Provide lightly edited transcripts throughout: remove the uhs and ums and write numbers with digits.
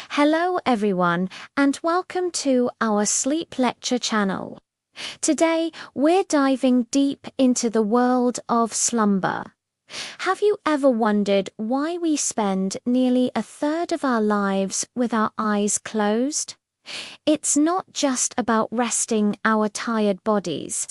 Hello everyone, and welcome to our sleep lecture channel. Today we're diving deep into the world of slumber. Have you ever wondered why we spend nearly a third of our lives with our eyes closed? It's not just about resting our tired bodies.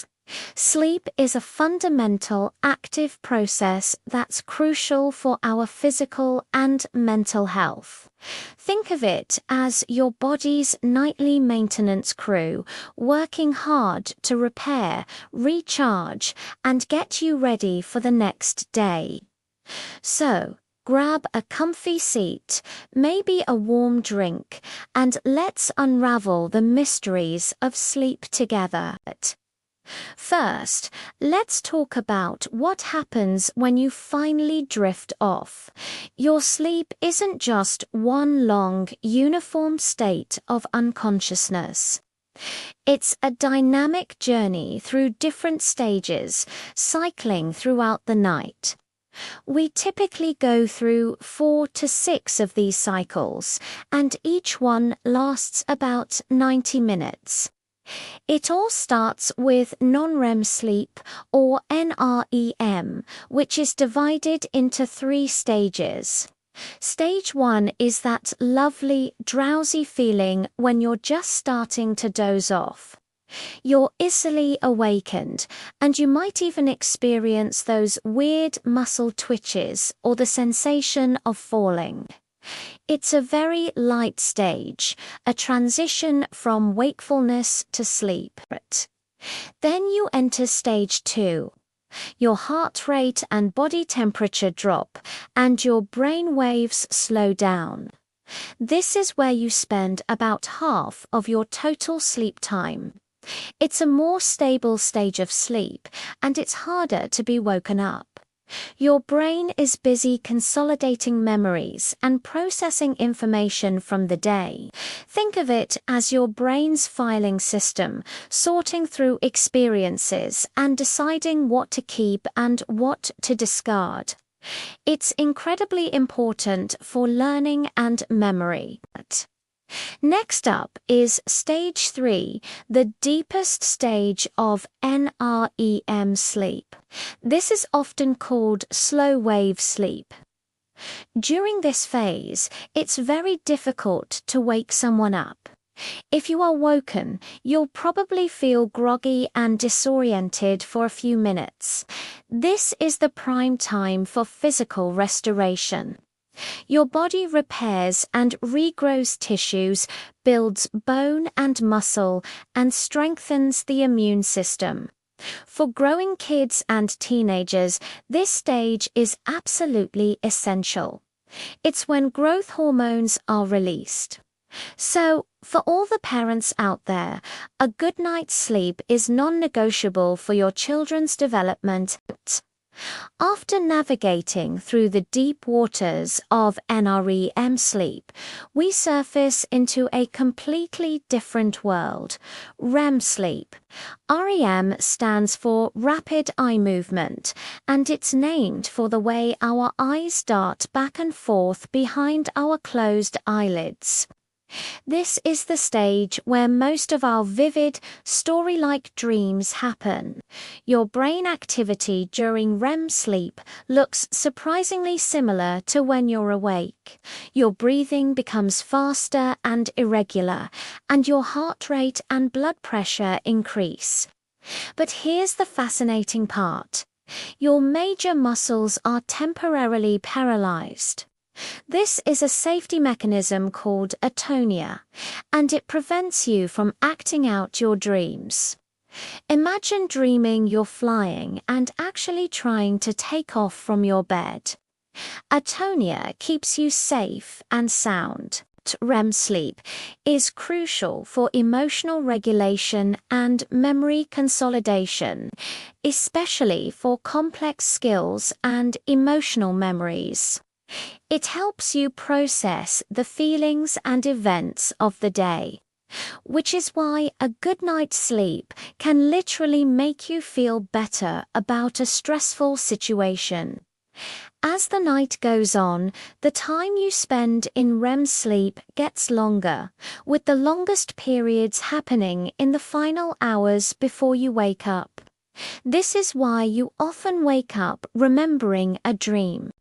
Sleep is a fundamental, active process that's crucial for our physical and mental health. Think of it as your body's nightly maintenance crew, working hard to repair, recharge, and get you ready for the next day. So, grab a comfy seat, maybe a warm drink, and let's unravel the mysteries of sleep together. First, let's talk about what happens when you finally drift off. Your sleep isn't just one long, uniform state of unconsciousness. It's a dynamic journey through different stages, cycling throughout the night. We typically go through 4 to 6 of these cycles, and each one lasts about 90 minutes. It all starts with non-REM sleep, or NREM, which is divided into 3 stages. Stage 1 is that lovely, drowsy feeling when you're just starting to doze off. You're easily awakened, and you might even experience those weird muscle twitches or the sensation of falling. It's a very light stage, a transition from wakefulness to sleep. Then you enter stage 2. Your heart rate and body temperature drop, and your brain waves slow down. This is where you spend about half of your total sleep time. It's a more stable stage of sleep, and it's harder to be woken up. Your brain is busy consolidating memories and processing information from the day. Think of it as your brain's filing system, sorting through experiences and deciding what to keep and what to discard. It's incredibly important for learning and memory. Next up is stage 3, the deepest stage of NREM sleep. This is often called slow wave sleep. During this phase, it's very difficult to wake someone up. If you are woken, you'll probably feel groggy and disoriented for a few minutes. This is the prime time for physical restoration. Your body repairs and regrows tissues, builds bone and muscle, and strengthens the immune system. For growing kids and teenagers, this stage is absolutely essential. It's when growth hormones are released. So, for all the parents out there, a good night's sleep is non-negotiable for your children's development. After navigating through the deep waters of NREM sleep, we surface into a completely different world, REM sleep. REM stands for rapid eye movement, and it's named for the way our eyes dart back and forth behind our closed eyelids. This is the stage where most of our vivid, story-like dreams happen. Your brain activity during REM sleep looks surprisingly similar to when you're awake. Your breathing becomes faster and irregular, and your heart rate and blood pressure increase. But here's the fascinating part. Your major muscles are temporarily paralyzed. This is a safety mechanism called atonia, and it prevents you from acting out your dreams. Imagine dreaming you're flying and actually trying to take off from your bed. Atonia keeps you safe and sound. REM sleep is crucial for emotional regulation and memory consolidation, especially for complex skills and emotional memories. It helps you process the feelings and events of the day, which is why a good night's sleep can literally make you feel better about a stressful situation. As the night goes on, the time you spend in REM sleep gets longer, with the longest periods happening in the final hours before you wake up. This is why you often wake up remembering a dream.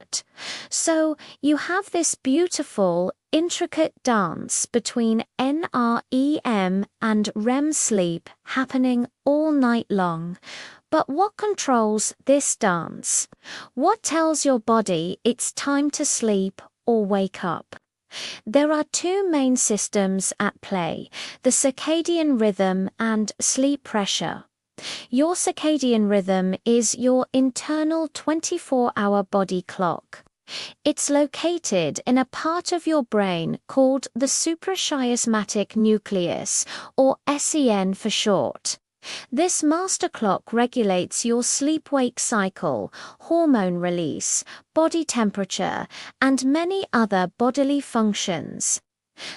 So you have this beautiful, intricate dance between NREM and REM sleep happening all night long. But what controls this dance? What tells your body it's time to sleep or wake up? There are two main systems at play: the circadian rhythm and sleep pressure. Your circadian rhythm is your internal 24-hour body clock. It's located in a part of your brain called the suprachiasmatic nucleus, or SEN for short. This master clock regulates your sleep-wake cycle, hormone release, body temperature, and many other bodily functions.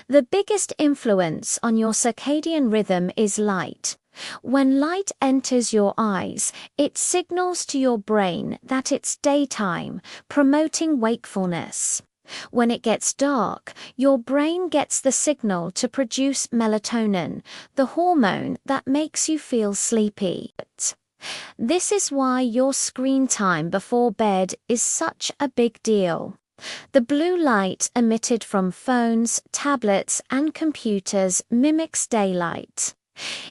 The biggest influence on your circadian rhythm is light. When light enters your eyes, it signals to your brain that it's daytime, promoting wakefulness. When it gets dark, your brain gets the signal to produce melatonin, the hormone that makes you feel sleepy. This is why your screen time before bed is such a big deal. The blue light emitted from phones, tablets, and computers mimics daylight.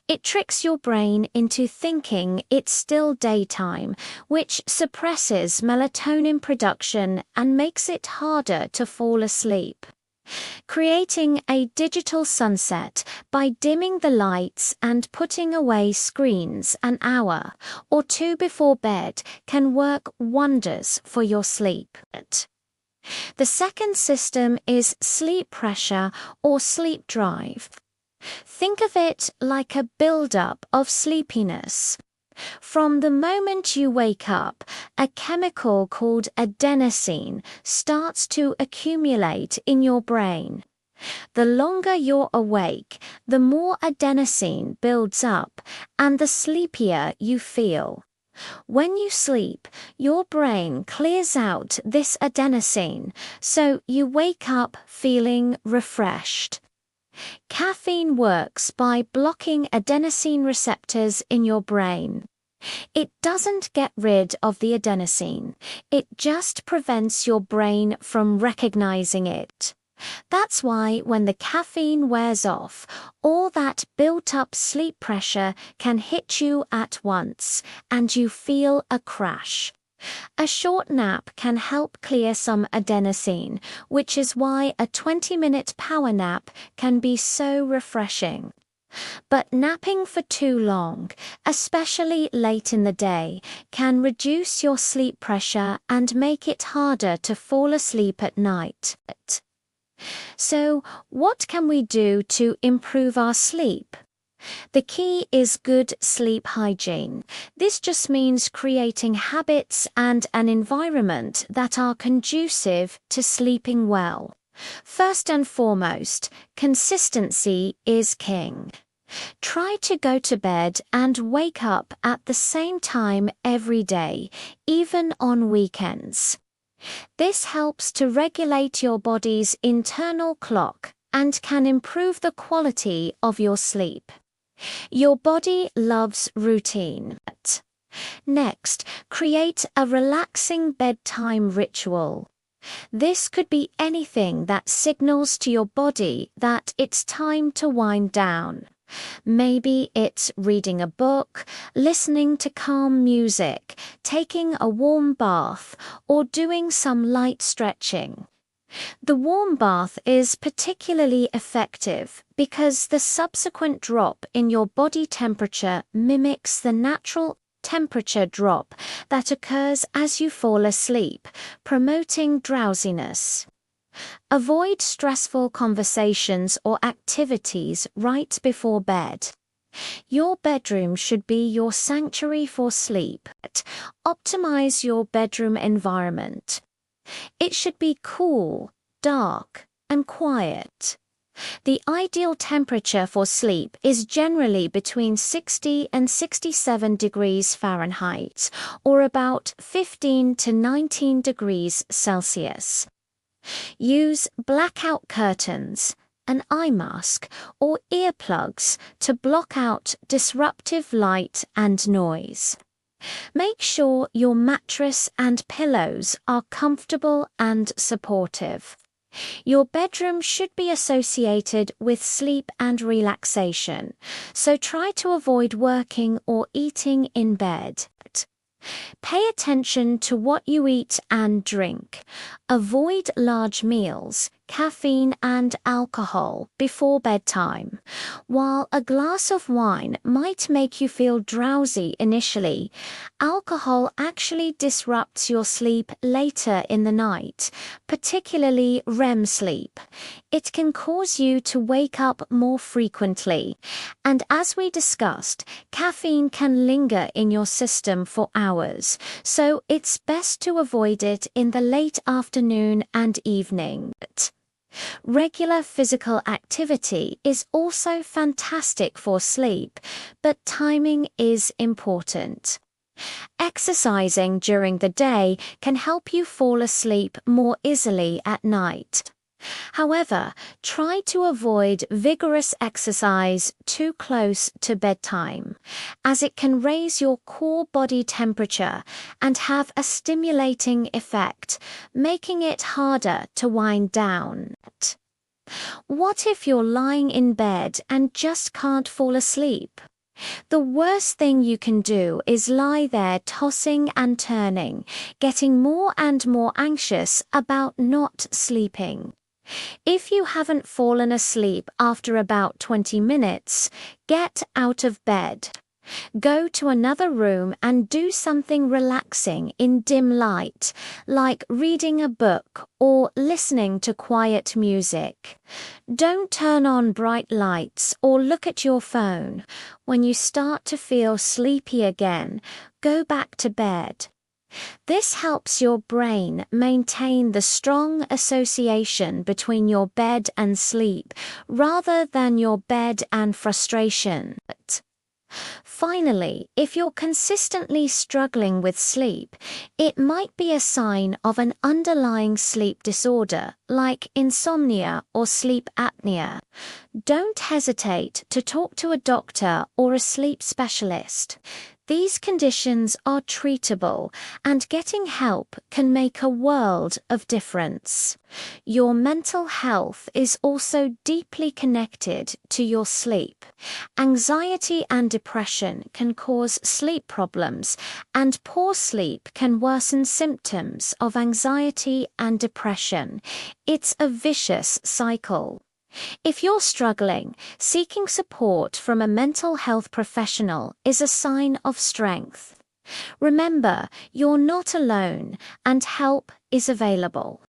It tricks your brain into thinking it's still daytime, which suppresses melatonin production and makes it harder to fall asleep. Creating a digital sunset by dimming the lights and putting away screens an hour or two before bed can work wonders for your sleep. The second system is sleep pressure or sleep drive. Think of it like a build-up of sleepiness. From the moment you wake up, a chemical called adenosine starts to accumulate in your brain. The longer you're awake, the more adenosine builds up and the sleepier you feel. When you sleep, your brain clears out this adenosine, so you wake up feeling refreshed. Caffeine works by blocking adenosine receptors in your brain. It doesn't get rid of the adenosine, it just prevents your brain from recognizing it. That's why when the caffeine wears off, all that built-up sleep pressure can hit you at once, and you feel a crash. A short nap can help clear some adenosine, which is why a 20-minute power nap can be so refreshing. But napping for too long, especially late in the day, can reduce your sleep pressure and make it harder to fall asleep at night. So, what can we do to improve our sleep? The key is good sleep hygiene. This just means creating habits and an environment that are conducive to sleeping well. First and foremost, consistency is king. Try to go to bed and wake up at the same time every day, even on weekends. This helps to regulate your body's internal clock and can improve the quality of your sleep. Your body loves routine. Next, create a relaxing bedtime ritual. This could be anything that signals to your body that it's time to wind down. Maybe it's reading a book, listening to calm music, taking a warm bath, or doing some light stretching. The warm bath is particularly effective because the subsequent drop in your body temperature mimics the natural temperature drop that occurs as you fall asleep, promoting drowsiness. Avoid stressful conversations or activities right before bed. Your bedroom should be your sanctuary for sleep. Optimize your bedroom environment. It should be cool, dark, and quiet. The ideal temperature for sleep is generally between 60 and 67 degrees Fahrenheit, or about 15 to 19 degrees Celsius. Use blackout curtains, an eye mask, or earplugs to block out disruptive light and noise. Make sure your mattress and pillows are comfortable and supportive. Your bedroom should be associated with sleep and relaxation, so try to avoid working or eating in bed. Pay attention to what you eat and drink. Avoid large meals, caffeine and alcohol before bedtime. While a glass of wine might make you feel drowsy initially, alcohol actually disrupts your sleep later in the night, particularly REM sleep. It can cause you to wake up more frequently, and as we discussed, caffeine can linger in your system for hours, so it's best to avoid it in the late afternoon and evening. Regular physical activity is also fantastic for sleep, but timing is important. Exercising during the day can help you fall asleep more easily at night. However, try to avoid vigorous exercise too close to bedtime, as it can raise your core body temperature and have a stimulating effect, making it harder to wind down. What if you're lying in bed and just can't fall asleep? The worst thing you can do is lie there tossing and turning, getting more and more anxious about not sleeping. If you haven't fallen asleep after about 20 minutes, get out of bed. Go to another room and do something relaxing in dim light, like reading a book or listening to quiet music. Don't turn on bright lights or look at your phone. When you start to feel sleepy again, go back to bed. This helps your brain maintain the strong association between your bed and sleep, rather than your bed and frustration. Finally, if you're consistently struggling with sleep, it might be a sign of an underlying sleep disorder like insomnia or sleep apnea. Don't hesitate to talk to a doctor or a sleep specialist. These conditions are treatable, and getting help can make a world of difference. Your mental health is also deeply connected to your sleep. Anxiety and depression can cause sleep problems, and poor sleep can worsen symptoms of anxiety and depression. It's a vicious cycle. If you're struggling, seeking support from a mental health professional is a sign of strength. Remember, you're not alone, and help is available.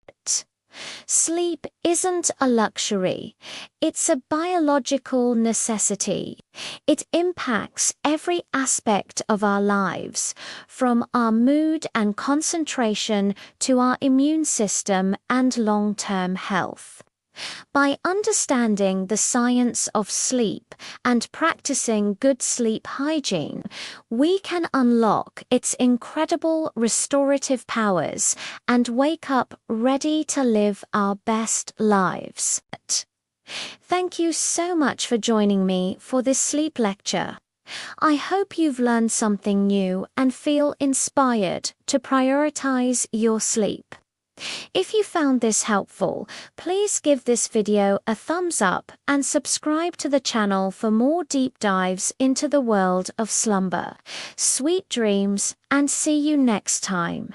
Sleep isn't a luxury. It's a biological necessity. It impacts every aspect of our lives, from our mood and concentration to our immune system and long-term health. By understanding the science of sleep and practicing good sleep hygiene, we can unlock its incredible restorative powers and wake up ready to live our best lives. Thank you so much for joining me for this sleep lecture. I hope you've learned something new and feel inspired to prioritize your sleep. If you found this helpful, please give this video a thumbs up and subscribe to the channel for more deep dives into the world of slumber. Sweet dreams, and see you next time.